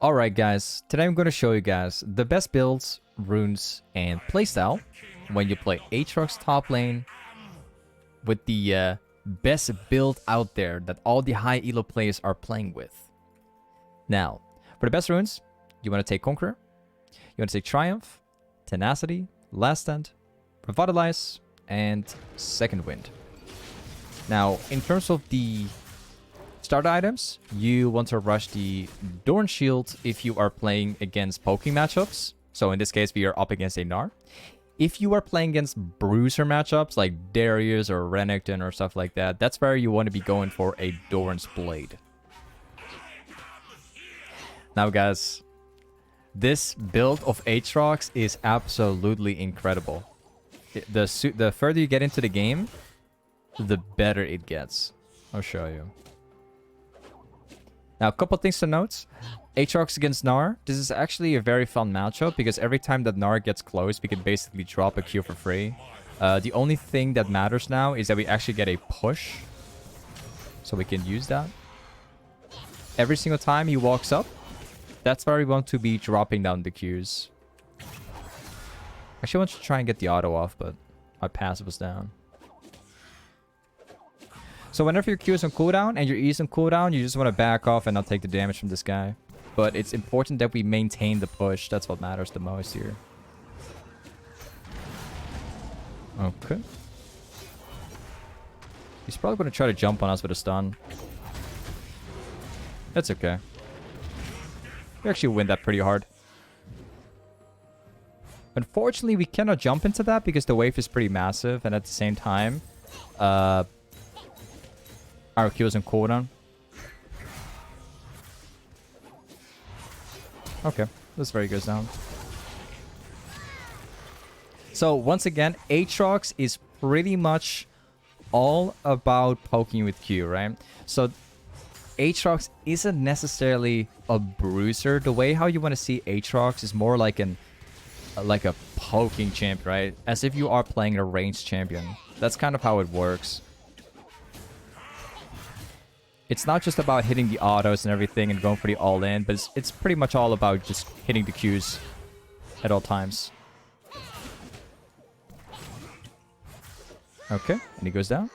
Alright guys, today I'm going to show you guys the best builds, runes, and playstyle when you play Aatrox top lane with the best build out there that all the high elo players are playing with. Now, for the best runes, you want to take Conqueror, you want to take Triumph, Tenacity, Last Stand, Revitalize, and Second Wind. Now, in terms of the starter items, you want to rush the Dorn Shield if you are playing against poking matchups. So in this case, we are up against a Gnar. If you are playing against bruiser matchups like Darius or Renekton or stuff like that, that's where you want to be going for a Doran's Blade. Now guys, this build of Aatrox is absolutely incredible. The further you get into the game, the better it gets. I'll show you. Now, a couple things to note. Aatrox against Gnar. This is actually a very fun matchup because every time that Gnar gets close, we can basically drop a Q for free. The only thing that matters now is that we actually get a push. So we can use that. Every single time he walks up, that's where we want to be dropping down the Qs. Actually, I want to try and get the auto off, but my passive was down. So whenever your Q is on cooldown and your E is on cooldown, you just want to back off and not take the damage from this guy. But it's important that we maintain the push. That's what matters the most here. Okay. He's probably going to try to jump on us with a stun. That's okay. We actually win that pretty hard. Unfortunately, we cannot jump into that because the wave is pretty massive. And at the same time, our Q is on cooldown. Okay, this very goes down. So once again, Aatrox is pretty much all about poking with Q, right? So Aatrox isn't necessarily a bruiser. The way how you want to see Aatrox is more like a poking champ, right? As if you are playing a ranged champion. That's kind of how it works. It's not just about hitting the autos and everything and going for the all-in, but it's pretty much all about just hitting the Qs at all times. Okay, and he goes down.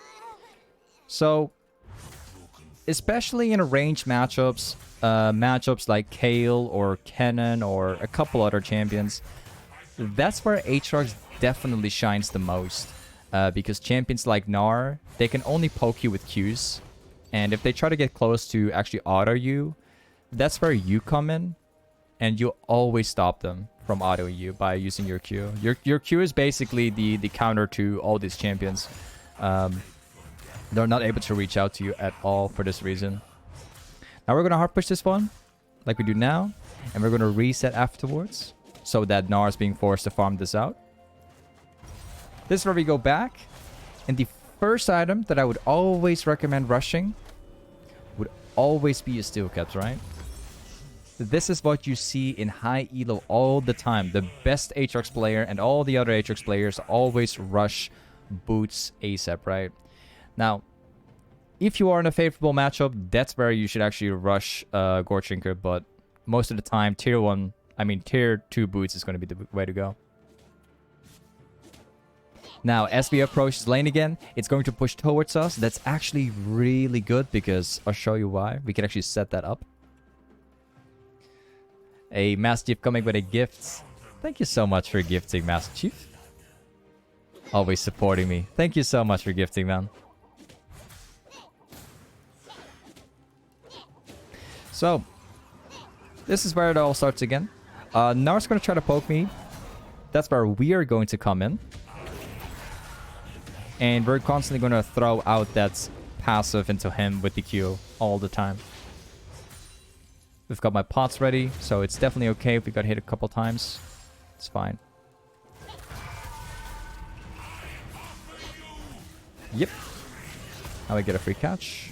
So, especially in ranged matchups, matchups like Kayle or Kennen or a couple other champions, that's where Aatrox definitely shines the most. Because champions like Gnar, they can only poke you with Qs. And if they try to get close to actually auto you, that's where you come in. And you always stop them from autoing you by using your Q. Your Q is basically the counter to all these champions. They're not able to reach out to you at all for this reason. Now we're going to hard push this one, like we do now. And we're going to reset afterwards, so that Gnar is being forced to farm this out. This is where we go back. And the first item that I would always recommend rushing would always be a steelcaps, right? This is what you see in high elo all the time. The best Aatrox player and all the other Aatrox players always rush boots ASAP, right? Now, if you are in a favorable matchup, that's where you should actually rush goredrinker, but most of the time, tier 2 boots is going to be the way to go. Now, as we approach this lane again, it's going to push towards us. That's actually really good because I'll show you why. We can actually set that up. A Master Chief coming with a gift. Thank you so much for gifting, Master Chief. Always supporting me. Thank you so much for gifting, man. So, this is where it all starts again. Gnar's going to try to poke me. That's where we are going to come in. And we're constantly going to throw out that passive into him with the Q all the time. We've got my pots ready, so it's definitely okay if we got hit a couple times. It's fine. Yep. Now we get a free catch.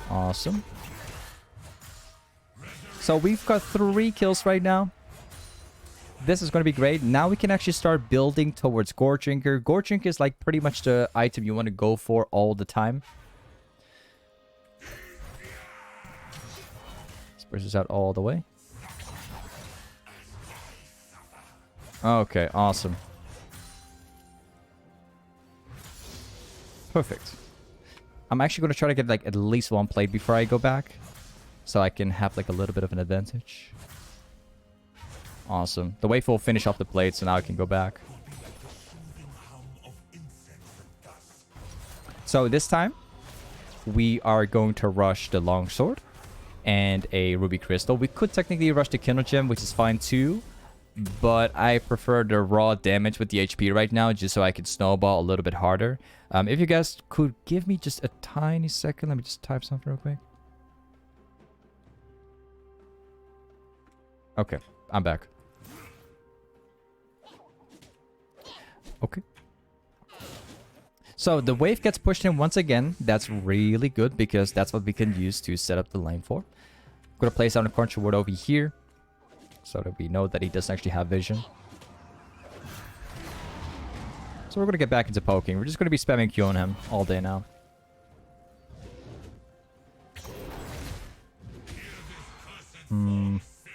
Awesome. So we've got 3 kills right now. This is going to be great. Now we can actually start building towards goredrinker. Goredrinker is like pretty much the item you want to go for all the time. Push this out all the way. Okay, awesome. Perfect. I'm actually going to try to get like at least one plate before I go back, so I can have like a little bit of an advantage. Awesome. The wave will finish off the plate, so now I can go back. So this time, we are going to rush the longsword and a ruby crystal. We could technically rush the kindle gem, which is fine too, but I prefer the raw damage with the HP right now, just so I can snowball a little bit harder. If you guys could give me just a tiny second, let me just type something real quick. Okay, I'm back. Okay. So the wave gets pushed in once again. That's really good because that's what we can use to set up the lane for. I'm gonna place down a cruncher ward over here so that we know that he doesn't actually have vision. So we're gonna get back into poking. We're just gonna be spamming Q on him all day now.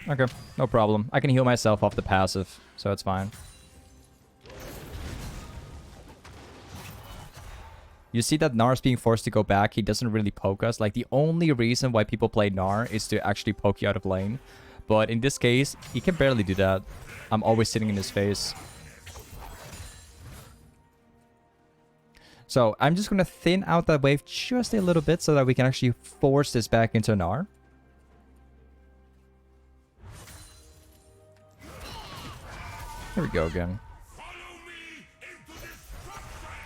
Okay, no problem. I can heal myself off the passive, so it's fine. You see that Gnar's being forced to go back. He doesn't really poke us. Like, the only reason why people play Gnar is to actually poke you out of lane. But in this case, he can barely do that. I'm always sitting in his face. So I'm just going to thin out that wave just a little bit so that we can actually force this back into Gnar. Here we go again.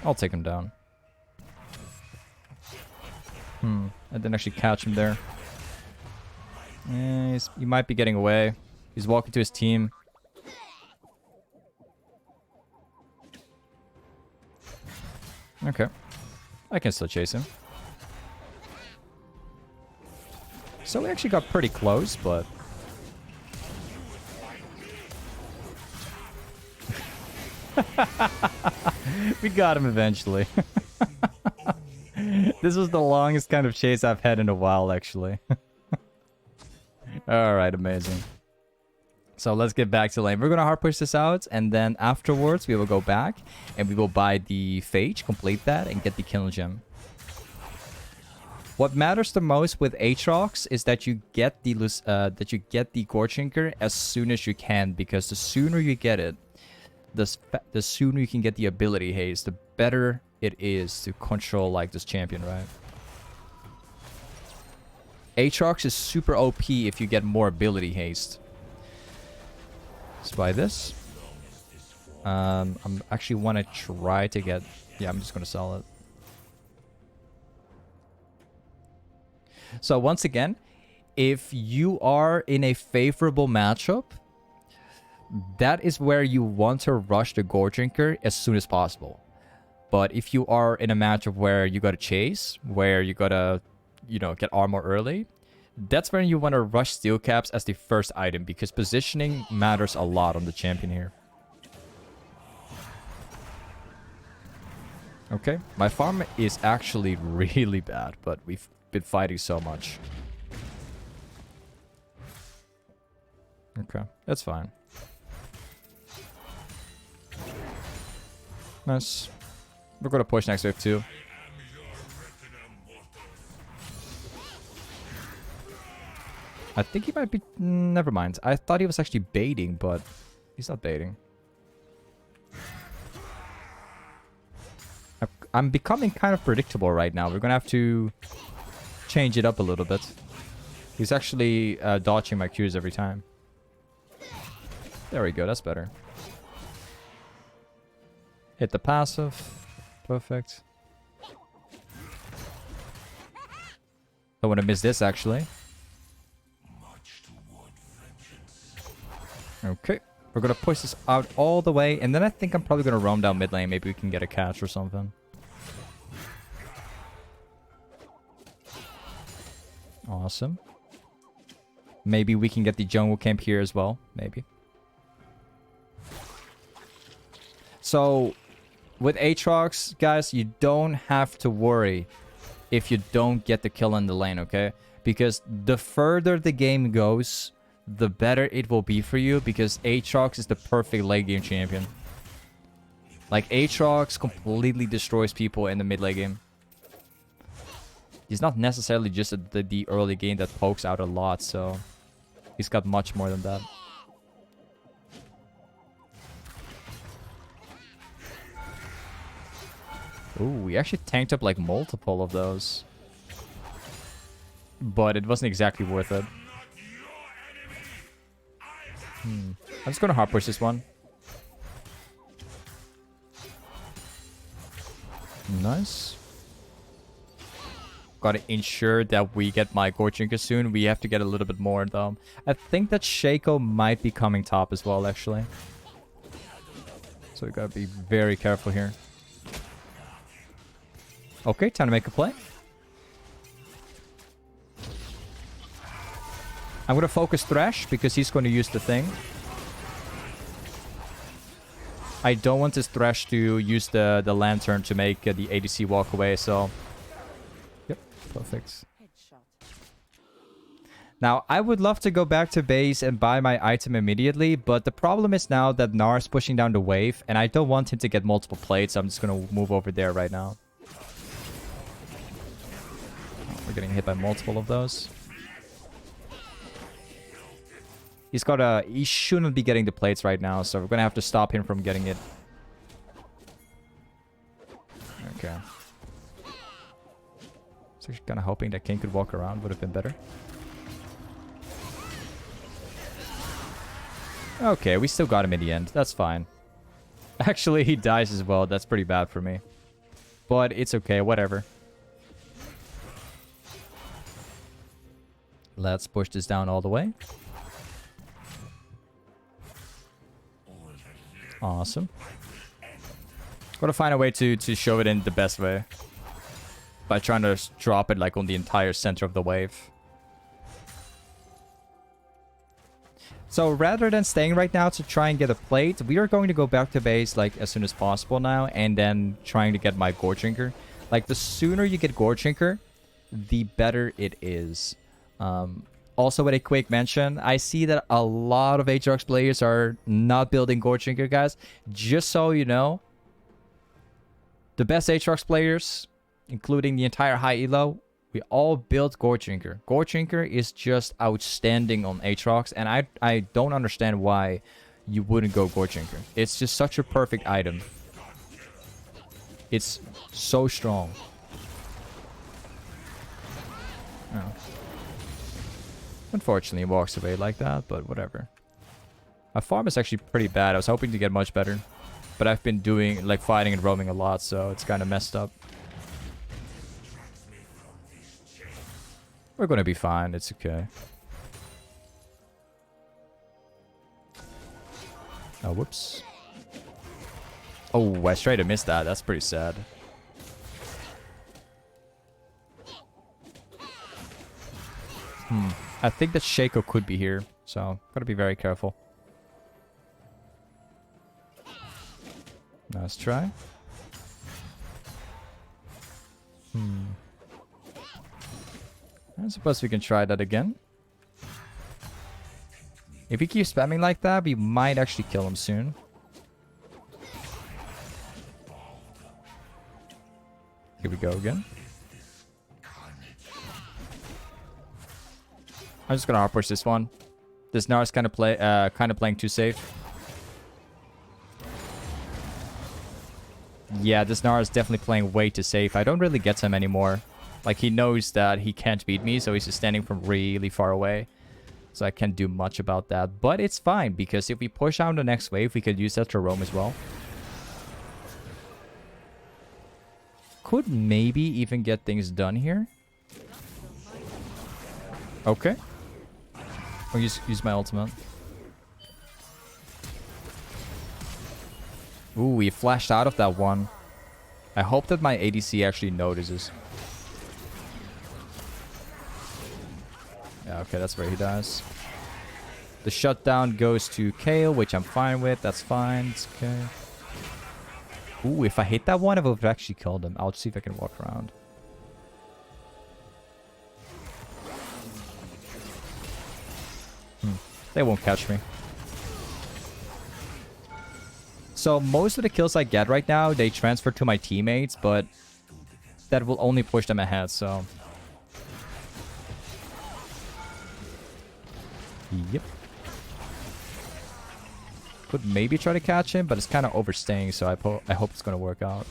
I'll take him down. I didn't actually catch him there. He might be getting away. He's walking to his team. Okay. I can still chase him. So we actually got pretty close, but... we got him eventually. This was the longest kind of chase I've had in a while, actually. Alright, amazing. So let's get back to lane. We're gonna hard push this out, and then afterwards we will go back and we will buy the Phage, complete that, and get the Kill Gem. What matters the most with Aatrox is that you get the goredrinker as soon as you can, because the sooner you get it, the sooner you can get the ability haste, the better it is to control like this champion, right? Aatrox is super OP if you get more ability haste. Let's buy this. I'm actually want to try to get... Yeah, I'm just going to sell it. So once again, if you are in a favorable matchup, that is where you want to rush the goredrinker as soon as possible. But if you are in a matchup where you gotta chase, where you gotta, you know, get armor early, that's when you want to rush steelcaps as the first item, because positioning matters a lot on the champion here. Okay, my farm is actually really bad, but we've been fighting so much. Okay, that's fine. Nice. We're gonna push next wave too. I think he might be... Never mind. I thought he was actually baiting, but he's not baiting. I'm becoming kind of predictable right now. We're gonna have to change it up a little bit. He's actually dodging my Qs every time. There we go. That's better. Hit the passive. Perfect. Don't want to miss this, actually. Okay. We're going to push this out all the way. And then I think I'm probably going to roam down mid lane. Maybe we can get a catch or something. Awesome. Maybe we can get the jungle camp here as well. Maybe. So... with Aatrox, guys, you don't have to worry if you don't get the kill in the lane, okay? Because the further the game goes, the better it will be for you, because Aatrox is the perfect late game champion. Like, Aatrox completely destroys people in the mid late game. He's not necessarily just the early game that pokes out a lot, so he's got much more than that. Ooh, we actually tanked up like multiple of those. But it wasn't exactly worth it. I'm just gonna hard push this one. Nice. Gotta ensure that we get my goredrinker soon. We have to get a little bit more though. I think that Shaco might be coming top as well, actually. So we gotta be very careful here. Okay, time to make a play. I'm gonna focus Thresh because he's going to use the thing. I don't want this Thresh to use the lantern to make the ADC walk away, so... Yep, perfect. Now, I would love to go back to base and buy my item immediately, but the problem is now that Gnar is pushing down the wave, and I don't want him to get multiple plates, so I'm just gonna move over there right now. We're getting hit by multiple of those. He's got a... He shouldn't be getting the plates right now, so we're gonna have to stop him from getting it. Okay. So actually kind of hoping that King could walk around. Would have been better. Okay, we still got him in the end. That's fine. Actually, he dies as well. That's pretty bad for me. But it's okay, whatever. Let's push this down all the way. Awesome. Gotta find a way to show it in the best way. By trying to drop it like on the entire center of the wave. So rather than staying right now to try and get a plate, we are going to go back to base like as soon as possible now. And then trying to get my goredrinker. Like the sooner you get goredrinker, the better it is. Also, with a quick mention, I see that a lot of Aatrox players are not building goredrinker, guys. Just so you know, the best Aatrox players, including the entire high elo, we all build goredrinker. Goredrinker is just outstanding on Aatrox, and I don't understand why you wouldn't go goredrinker. It's just such a perfect item. It's so strong. Oh. Unfortunately, it walks away like that, but whatever. My farm is actually pretty bad. I was hoping to get much better. But I've been doing, like, fighting and roaming a lot, so it's kind of messed up. We're gonna be fine. It's okay. Oh, whoops. Oh, I straight up missed that. That's pretty sad. I think that Shaco could be here, so gotta be very careful. Nice try. I suppose we can try that again. If he keeps spamming like that, we might actually kill him soon. Here we go again. I'm just gonna hard push this one. This Gnar's kind of playing too safe. Yeah, this Gnar is definitely playing way too safe. I don't really get him anymore. Like, he knows that he can't beat me, so he's just standing from really far away. So I can't do much about that. But it's fine, because if we push out the next wave, we could use that to roam as well. Could maybe even get things done here. Okay. I'll use my ultimate. Ooh, he flashed out of that one. I hope that my ADC actually notices. Yeah, okay, that's where he dies. The shutdown goes to Kale, which I'm fine with. That's fine. It's okay. Ooh, if I hit that one, I would have actually killed him. I'll see if I can walk around. They won't catch me. So most of the kills I get right now, they transfer to my teammates, but that will only push them ahead, so... Yep. Could maybe try to catch him, but it's kind of overstaying, so I hope it's going to work out.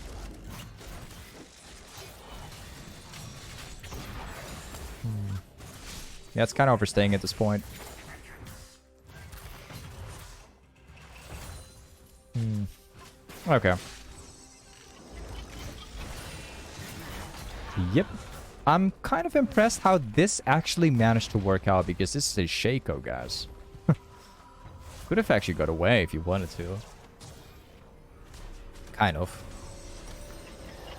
Yeah, it's kind of overstaying at this point. Okay. Yep. I'm kind of impressed how this actually managed to work out, because this is a Shaco, guys. Could have actually got away if you wanted to. Kind of.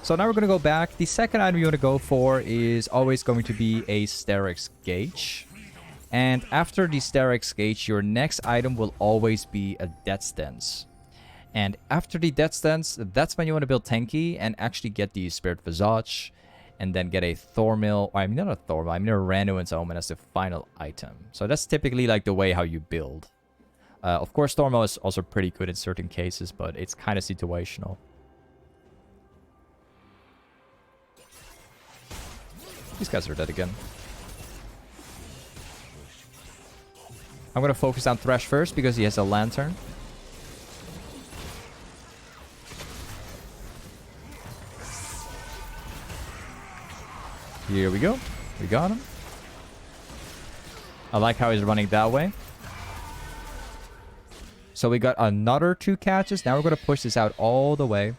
So now we're going to go back. The second item you want to go for is always going to be a steraks gage. And after the steraks gage, your next item will always be a death stance. And after the death stance, that's when you want to build tanky and actually get the spirit visage. And then get a Thormill, or I mean not a Thormill, I mean a randuins omen as the final item. So that's typically like the way how you build. Of course, Thormill is also pretty good in certain cases, but it's kind of situational. These guys are dead again. I'm going to focus on Thresh first because he has a lantern. Here we go. We got him. I like how he's running that way. So we got another 2 catches. Now we're going to push this out all the way.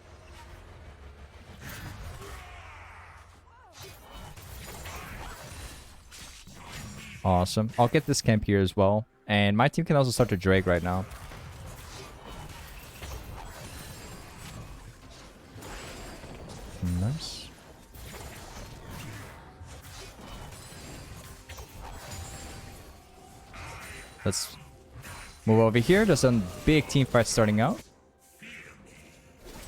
Awesome. I'll get this camp here as well. And my team can also start to Drake right now. Nice. Let's move over here. There's a big team fight starting out.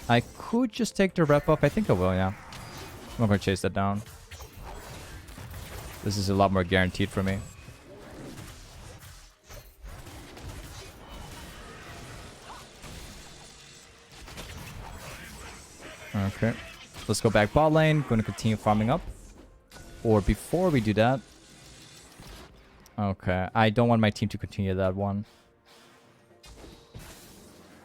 I could just take the rep up. I think I will, yeah. I'm not going to chase that down. This is a lot more guaranteed for me. Okay. Let's go back bot lane. Going to continue farming up. Or before we do that... Okay, I don't want my team to continue that one.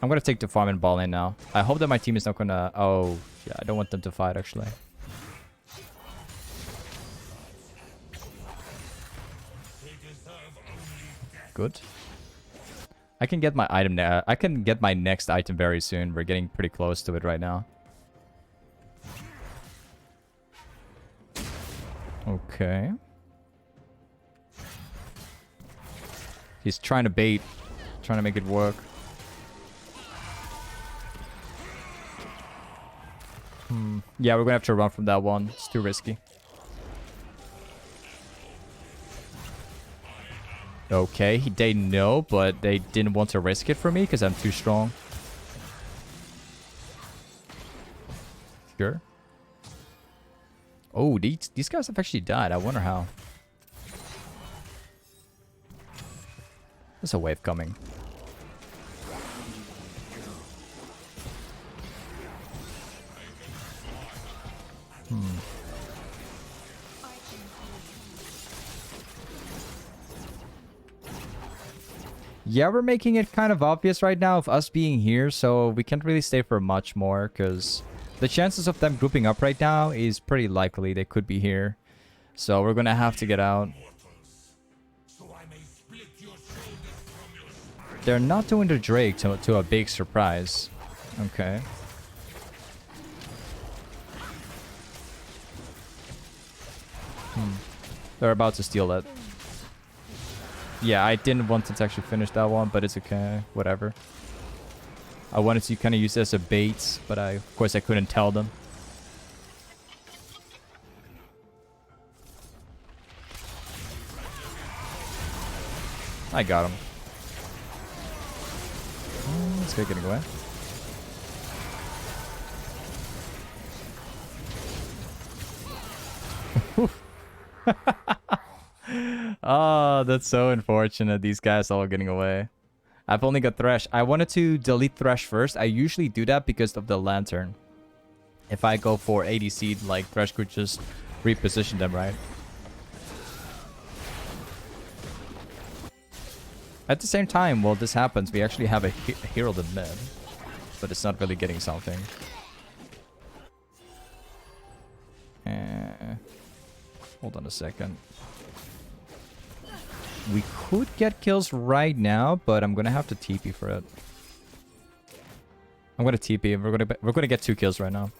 I'm gonna take the farm and ball in now. I hope that my team is not gonna... Oh, yeah, I don't want them to fight, actually. Good. I can get my item now. I can get my next item very soon. We're getting pretty close to it right now. Okay. He's trying to bait. Trying to make it work. Yeah, we're gonna have to run from that one. It's too risky. Okay, they know, but they didn't want to risk it for me because I'm too strong. Sure. Oh, these guys have actually died. I wonder how. There's a wave coming. Yeah, we're making it kind of obvious right now of us being here, so we can't really stay for much more, because the chances of them grouping up right now is pretty likely they could be here. So we're gonna have to get out. They're not doing the Drake to a big surprise. Okay. They're about to steal that. Yeah, I didn't want to actually finish that one, but it's okay. Whatever. I wanted to kind of use it as a bait, but of course I couldn't tell them. I got him. Let's get getting away. Oh, that's so unfortunate. These guys all getting away. I've only got Thresh. I wanted to delete Thresh first. I usually do that because of the Lantern. If I go for ADC, like, Thresh could just reposition them, right? At the same time, while this happens, we actually have a Herald in mid. But it's not really getting something. Hold on a second. We could get kills right now, but I'm gonna have to TP for it. I'm gonna TP. We're gonna get 2 kills right now.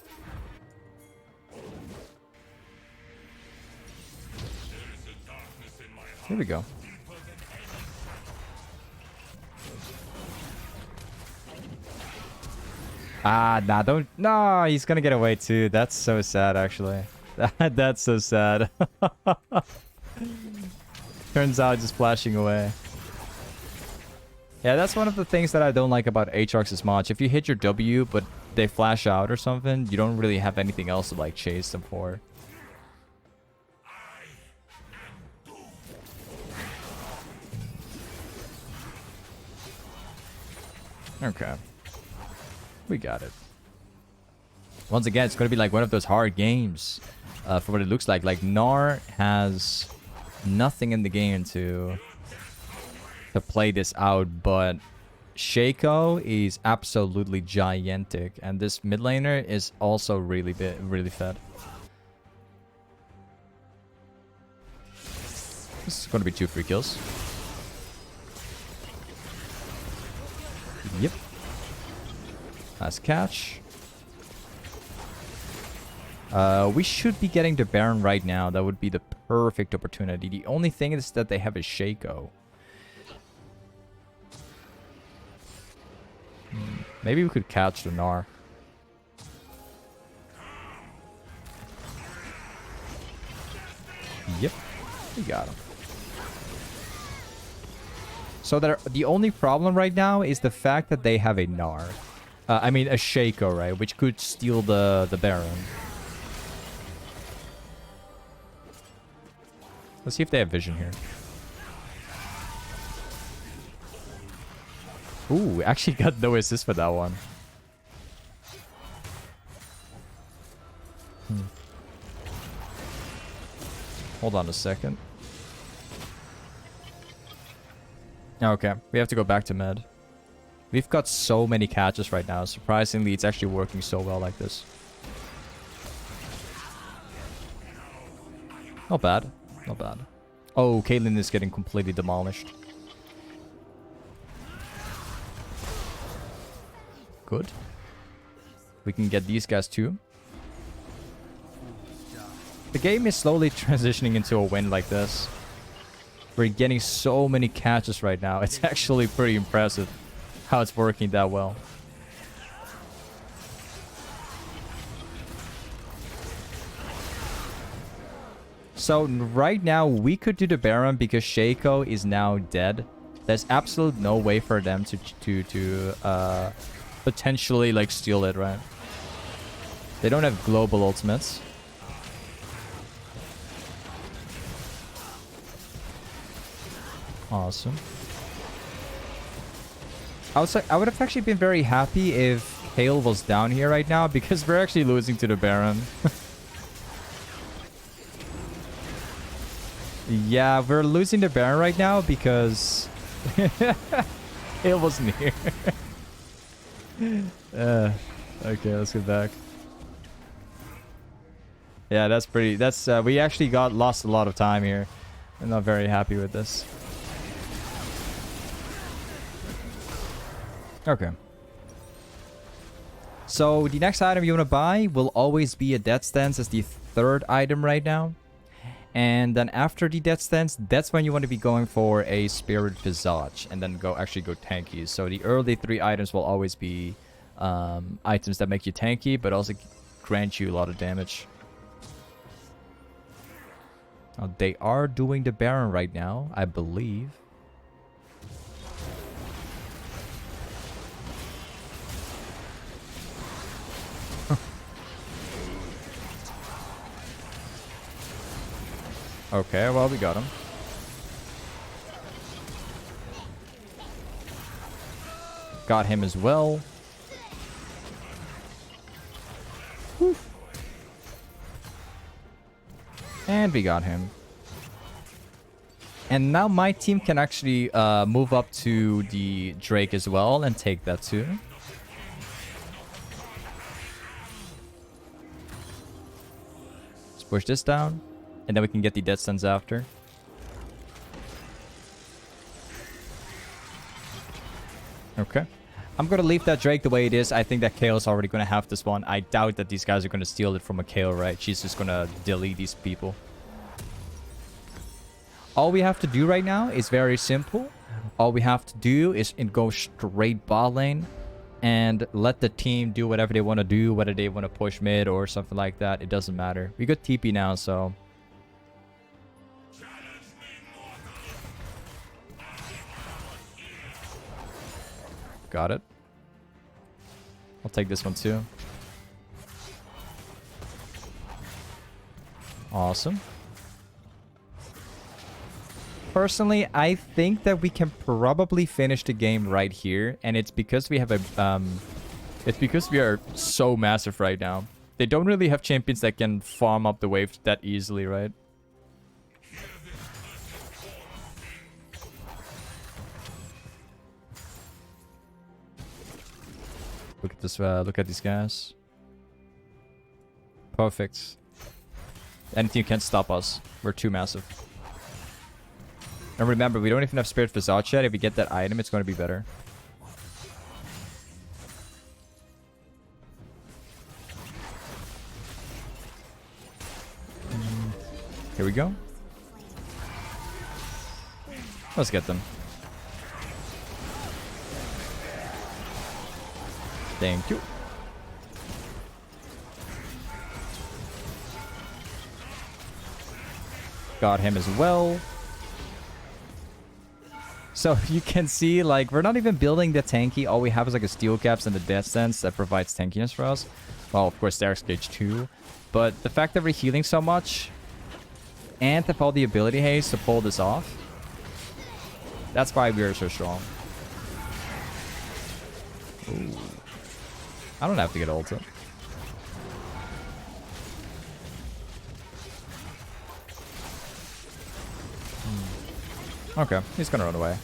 Here we go. Ah, nah, don't. No, he's gonna get away too. That's so sad, actually. That's so sad. Turns out just flashing away. Yeah, that's one of the things that I don't like about Aatrox as much. If you hit your W, but they flash out or something, you don't really have anything else to, like, chase them for. Okay. We got it. Once again, it's going to be like one of those hard games for what it looks like. Like, Gnar has nothing in the game to play this out, but Shaco is absolutely gigantic, and this mid laner is also really fed. This is going to be 2 free kills. Yep. Nice catch. We should be getting the Baron right now. That would be the perfect opportunity. The only thing is that they have a Shaco. Maybe we could catch the Gnar. Yep. We got him. So the only problem right now is the fact that they have a Gnar. I mean, a Shaco, right? Which could steal the Baron. Let's see if they have vision here. Ooh, actually got no assist for that one. Hold on a second. Okay, we have to go back to mid. We've got so many catches right now. Surprisingly, it's actually working so well like this. Not bad. Not bad. Oh, Caitlyn is getting completely demolished. Good. We can get these guys too. The game is slowly transitioning into a win like this. We're getting so many catches right now. It's actually pretty impressive how it's working that well. So right now we could do the Baron because Shaco is now dead. There's absolutely no way for them to potentially like steal it, right? They don't have global ultimates. Awesome. I would have actually been very happy if Hale was down here right now because we're actually losing to the Baron. Yeah, we're losing the Baron right now because Hale wasn't here. Okay, let's get back. Yeah, that's pretty. That's we actually lost a lot of time here. I'm not very happy with this. Okay. So the next item you want to buy will always be a Death Stance as the 3rd item right now. And then after the Death Stance, that's when you want to be going for a Spirit Visage. And then actually go tanky. So the early 3 items will always be items that make you tanky, but also grant you a lot of damage. Now, they are doing the Baron right now, I believe. Okay, well, we got him. Got him as well. Whew. And we got him. And now my team can actually move up to the Drake as well and take that too. Let's push this down. And then we can get the Death Stuns after. Okay. I'm going to leave that Drake the way it is. I think that Kale's already going to have this one. I doubt that these guys are going to steal it from a Kale, right? She's just going to delete these people. All we have to do right now is very simple. All we have to do is go straight bot lane and let the team do whatever they want to do, whether they want to push mid or something like that. It doesn't matter. We got TP now, so... Got it. I'll take this one too. Awesome. Personally, I think that we can probably finish the game right here, and it's because we have a it's because we are so massive right now. They don't really have champions that can farm up the wave that easily, right? Look at this, look at these guys. Perfect. Anything can stop us. We're too massive. And remember, we don't even have Spirit Visage yet. If we get that item, it's going to be better. Here we go. Let's get them. Thank you. Got him as well. So you can see, like, we're not even building the tanky. All we have is like a steel caps and the death sense that provides tankiness for us. Well, of course, steraks gage too. But the fact that we're healing so much and have all the ability haste to pull this off, that's why we are so strong. Ooh. I don't have to get ulted. Okay, he's gonna run away.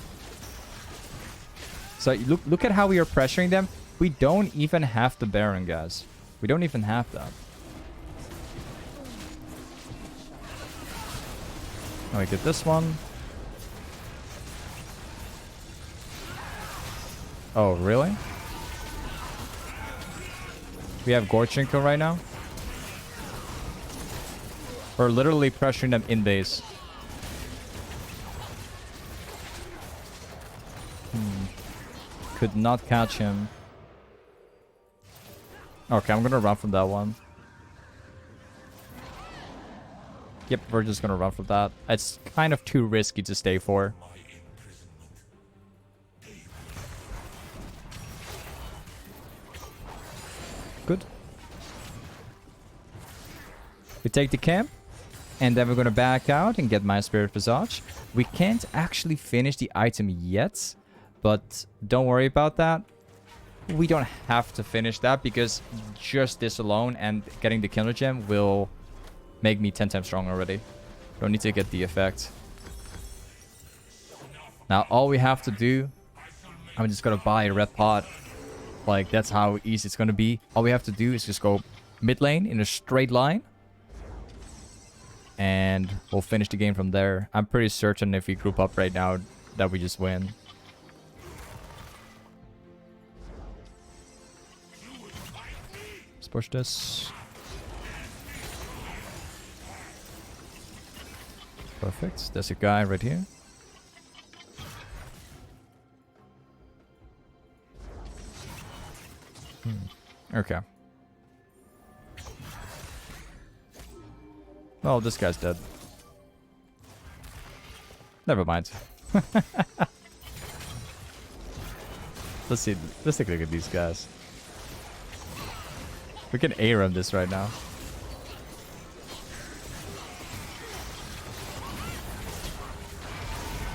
So look at how we are pressuring them. We don't even have the Baron, guys. We don't even have that. Now we get this one. Oh, really? We have goredrinker right now. We're literally pressuring them in base. Could not catch him. Okay, I'm gonna run from that one. Yep, we're just gonna run from that. It's kind of too risky to stay for. Good. We take the camp, and then we're gonna back out and get my Spirit Visage. We can't actually finish the item yet, but don't worry about that. We don't have to finish that because just this alone and getting the killer gem will make me 10 times strong already. Don't need to get the effect. Now all we have to do, I'm just gonna buy a red pot. Like, that's how easy it's gonna be. All we have to do is just go mid lane in a straight line. And we'll finish the game from there. I'm pretty certain if we group up right now that we just win. Let's push this. Perfect. There's a guy right here. Okay. Oh, this guy's dead. Never mind. Let's see. Let's take a look at these guys. We can A-run this right now.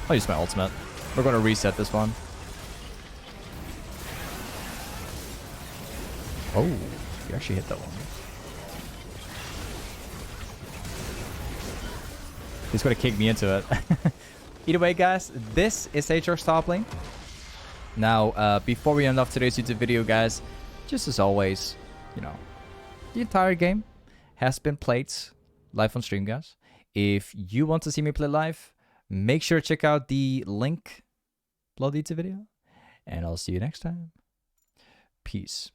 I'll use my ultimate. We're going to reset this one. Oh, you actually hit that one. He's gonna kick me into it. Either way, guys, this is Aatrox top lane. Now, before we end off today's YouTube video, guys, just as always, you know, the entire game has been played live on stream, guys. If you want to see me play live, make sure to check out the link below the YouTube video. And I'll see you next time. Peace.